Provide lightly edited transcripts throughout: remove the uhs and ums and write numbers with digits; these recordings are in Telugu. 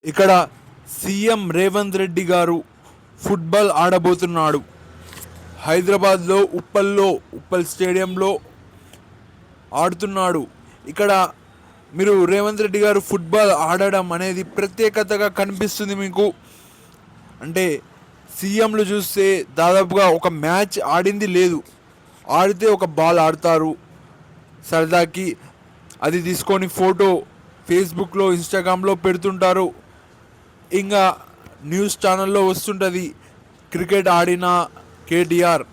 ఇక్కడ సీఎం రేవంత్ రెడ్డి గారు ఫుట్బాల్ ఆడబోతున్నాడు. హైదరాబాద్లో ఉప్పల్ స్టేడియంలో ఆడుతున్నాడు. ఇక్కడ మీరు రేవంత్ రెడ్డి గారు ఫుట్బాల్ ఆడడం అనేది ప్రత్యేకతగా కనిపిస్తుంది మీకు. అంటే సీఎంలు చూస్తే దాదాపుగా ఒక మ్యాచ్ ఆడింది లేదు. ఆడితే ఒక బాల్ ఆడతారు సరదాకి, అది తీసుకొని ఫోటో ఫేస్బుక్లో ఇన్స్టాగ్రామ్లో పెడుతుంటారు. ఇంకా న్యూస్ ఛానల్లో వస్తుంటుంది, క్రికెట్ ఆడిన కేటీఆర్,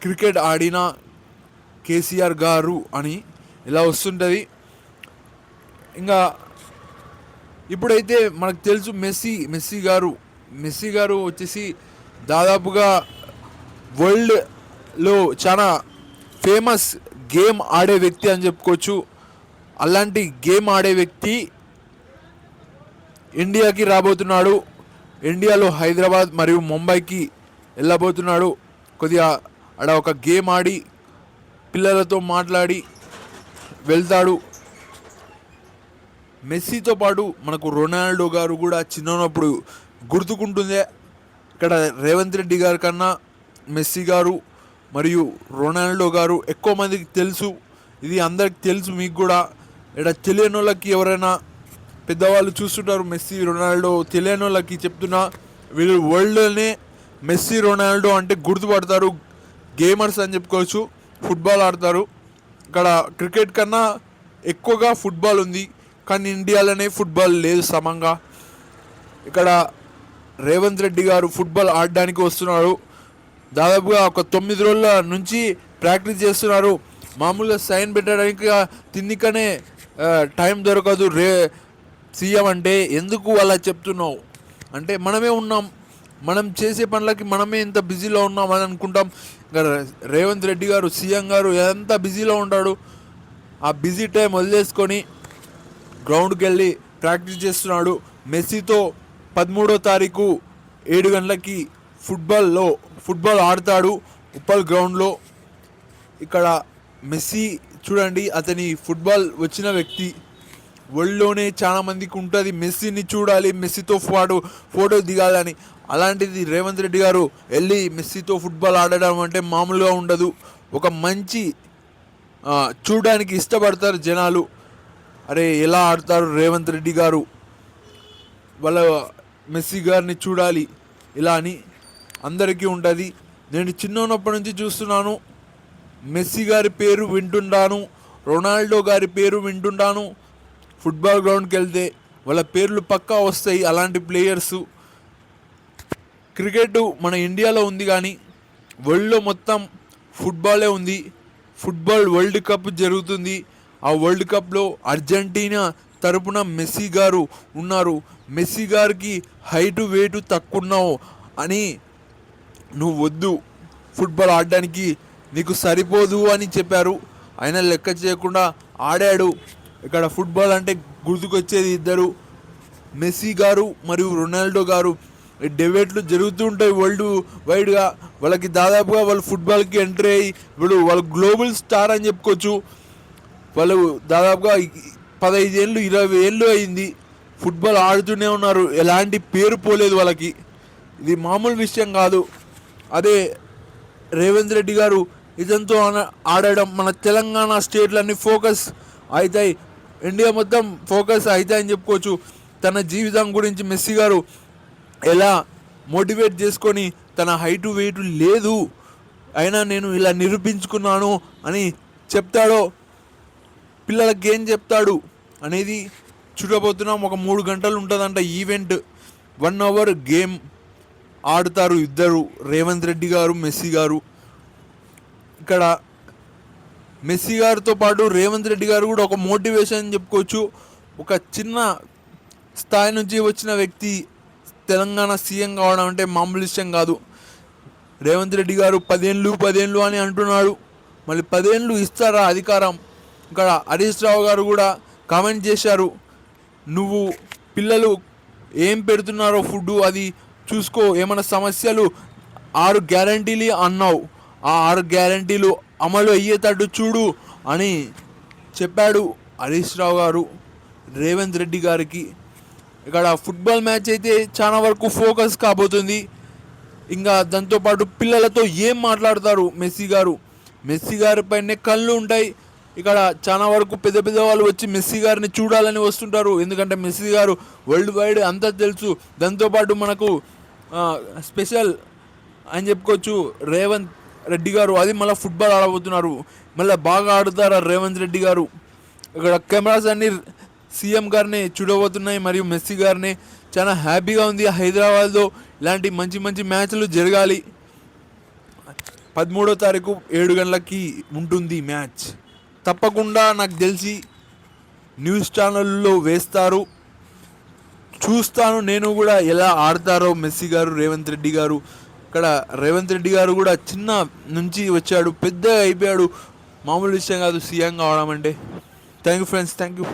క్రికెట్ ఆడిన కేసీఆర్ గారు అని ఇలా వస్తుంటుంది. ఇంకా ఇప్పుడైతే మనకు తెలుసు మెస్సీ గారు వచ్చేసి దాదాపుగా వరల్డ్లో చాలా ఫేమస్ గేమ్ ఆడే వ్యక్తి అని చెప్పుకోవచ్చు. అలాంటి గేమ్ ఆడే వ్యక్తి ఇండియాకి రాబోతున్నాడు. ఇండియాలో హైదరాబాద్ మరియు ముంబైకి వెళ్ళబోతున్నాడు. కొద్దిగా ఆడ ఒక గేమ్ ఆడి పిల్లలతో మాట్లాడి వెళ్తాడు. మెస్సీతో పాటు మనకు రొనాల్డో గారు కూడా చిన్నప్పుడు గుర్తుకుంటుందే. ఇక్కడ రేవంత్ రెడ్డి గారి కన్నా మెస్సీ గారు మరియు రొనాల్డో గారు ఎక్కువ మందికి తెలుసు. ఇది అందరికి తెలుసు, మీకు కూడా. ఇక్కడ తెలియని వాళ్ళకి, ఎవరైనా పెద్దవాళ్ళు చూస్తుంటారు మెస్సీ రొనాల్డో, తెలియని వాళ్ళకి చెప్తున్నా, వీళ్ళు వరల్డ్లోనే మెస్సీ రొనాల్డో అంటే గుర్తుపడతారు. గేమర్స్ అని చెప్పుకోవచ్చు, ఫుట్బాల్ ఆడతారు. ఇక్కడ క్రికెట్ కన్నా ఎక్కువగా ఫుట్బాల్ ఉంది, కానీ ఇండియాలోనే ఫుట్బాల్ లేదు సమంగా. ఇక్కడ రేవంత్ రెడ్డి గారు ఫుట్బాల్ ఆడడానికి వస్తున్నారు. దాదాపుగా ఒక 9 రోజుల నుంచి ప్రాక్టీస్ చేస్తున్నారు. మామూలుగా సైన్ పెట్టడానికి తిన్నికనే టైం దొరకదు. సీఎం అంటే ఎందుకు అలా చెప్తున్నావు అంటే, మనమే ఉన్నాం, మనం చేసే పనులకి మనమే ఎంత బిజీలో ఉన్నాం అని అనుకుంటాం. ఇంకా రేవంత్ రెడ్డి గారు సీఎం గారు ఎంత బిజీలో ఉంటాడు. ఆ బిజీ టైం వదిలేసుకొని గ్రౌండ్కి వెళ్ళి ప్రాక్టీస్ చేస్తున్నాడు. మెస్సీతో 13వ తారీఖు 7 గంటలకి ఫుట్బాల్ ఆడతాడు ఉప్పల్ గ్రౌండ్లో. ఇక్కడ మెస్సీ చూడండి, అతని ఫుట్బాల్ వచ్చిన వ్యక్తి. వరల్డ్లోనే చాలా మందికి ఉంటుంది మెస్సీని చూడాలి, మెస్సీతో ఫోటో దిగాలని. అలాంటిది రేవంత్ రెడ్డి గారు వెళ్ళి మెస్సీతో ఫుట్బాల్ ఆడడం అంటే మామూలుగా ఉండదు. ఒక మంచి చూడడానికి ఇష్టపడతారు జనాలు. అరే ఎలా ఆడతారు రేవంత్ రెడ్డి గారు, వాళ్ళ మెస్సీ గారిని చూడాలి ఇలా అని అందరికీ ఉంటుంది. నేను చిన్నప్పటి నుంచి చూస్తున్నాను, మెస్సీ గారి పేరు వింటుంటాను, రొనాల్డో గారి పేరు వింటుంటాను. ఫుట్బాల్ గ్రౌండ్కి వెళ్తే వాళ్ళ పేర్లు పక్కా వస్తాయి. అలాంటి ప్లేయర్సు. క్రికెట్ మన ఇండియాలో ఉంది కానీ వరల్డ్లో మొత్తం ఫుట్బాలే ఉంది. ఫుట్బాల్ వరల్డ్ కప్ జరుగుతుంది. ఆ వరల్డ్ కప్లో అర్జెంటీనా తరపున మెస్సీ గారు ఉన్నారు. మెస్సీ గారికి హైటు వెయిట్ తక్కువ ఉన్నావు అని, నువ్వు వద్దు ఫుట్బాల్ ఆడడానికి, నీకు సరిపోదు అని చెప్పారు. అయినా లెక్క చేయకుండా ఆడాడు. ఇక్కడ ఫుట్బాల్ అంటే గుర్తుకొచ్చేది ఇద్దరు, మెస్సీ గారు మరియు రొనాల్డో గారు. డిబేట్లు జరుగుతూ ఉంటాయి వరల్డ్ వైడ్గా. వాళ్ళకి దాదాపుగా వాళ్ళు ఫుట్బాల్కి ఎంట్రీ అయ్యి వాళ్ళు గ్లోబల్ స్టార్ అని చెప్పుకోవచ్చు. వాళ్ళు దాదాపుగా 15 ఏళ్ళు 20 ఏళ్ళు అయింది ఫుట్బాల్ ఆడుతూనే ఉన్నారు. ఎలాంటి పేరు పోలేదు వాళ్ళకి. ఇది మామూలు విషయం కాదు. అదే రేవంత్ రెడ్డి గారు ఇదంతా ఆడడం మన తెలంగాణ స్టేట్లన్నీ ఫోకస్ అవుతాయి, ఇండియా మొత్తం ఫోకస్ అవుతాయని చెప్పుకోవచ్చు. తన జీవితం గురించి మెస్సీ గారు ఎలా మోటివేట్ చేసుకొని, తన హైటు వెయిట్ లేదు అయినా నేను ఇలా నిరూపించుకున్నాను అని చెప్తాడో, పిల్లలకి ఏం చెప్తాడు అనేది చూడబోతున్నాం. ఒక 3 గంటలు ఉంటుందంట ఈవెంట్. 1 అవర్ గేమ్ ఆడుతారు ఇద్దరు, రేవంత్ రెడ్డి గారు మెస్సీ గారు. ఇక్కడ మెస్సీ గారితో పాటు రేవంత్ రెడ్డి గారు కూడా ఒక మోటివేషన్ చెప్పుకోవచ్చు. ఒక చిన్న స్థాయి నుంచి వచ్చిన వ్యక్తి తెలంగాణ సీఎం కావడం అంటే మామూలు విషయం కాదు. రేవంత్ రెడ్డి గారు 10 ఏళ్ళు అని అంటున్నాడు. మళ్ళీ 10 ఏళ్ళు ఇస్తారా అధికారం? ఇక్కడ హరీష్ రావు గారు కూడా కామెంట్ చేశారు, నువ్వు పిల్లలు ఏం పెడుతున్నారో ఫుడ్ అది చూసుకో, ఏమైనా సమస్యలు 6 గ్యారంటీలు అన్నావు, ఆ 6 గ్యారంటీలు అమలు అయ్యేటట్టు చూడు అని చెప్పాడు హరీష్ రావు గారు రేవంత్ రెడ్డి గారికి. ఇక్కడ ఫుట్బాల్ మ్యాచ్ అయితే చాలా వరకు ఫోకస్ కాబోతుంది. ఇంకా దాంతోపాటు పిల్లలతో ఏం మాట్లాడతారు మెస్సీ గారి పైనే కళ్ళు ఉంటాయి. ఇక్కడ చాలా వరకు పెద్ద పెద్ద వాళ్ళు వచ్చి మెస్సీ గారిని చూడాలని వస్తుంటారు. ఎందుకంటే మెస్సీ గారు వరల్డ్ వైడ్ అంతా తెలుసు. దాంతోపాటు మనకు స్పెషల్ అని చెప్పుకోవచ్చు రేవంత్ రెడ్డి గారు, అది మళ్ళీ ఫుట్బాల్ ఆడబోతున్నారు. మళ్ళీ బాగా ఆడుతారు రేవంత్ రెడ్డి గారు. ఇక్కడ కెమెరాస్ అన్ని సీఎం గారిని చూడబోతున్నాయి మరియు మెస్సీ గారిని. చాలా హ్యాపీగా ఉంది. హైదరాబాద్లో ఇలాంటి మంచి మంచి మ్యాచ్లు జరగాలి. 13వ తారీఖు 7 గంటలకి ఉంటుంది మ్యాచ్. తప్పకుండా నాకు తెలిసి న్యూస్ ఛానల్లో వేస్తారు, చూస్తాను నేను కూడా ఎలా ఆడతారో మెస్సీ గారు, రేవంత్ రెడ్డి గారు. ఇక్కడ రేవంత్ రెడ్డి గారు కూడా చిన్న నుంచి వచ్చాడు, పెద్దగా అయిపోయాడు. మామూలు విషయం కాదు సీఎం కావడం అంటే. Thank you friends, thank you.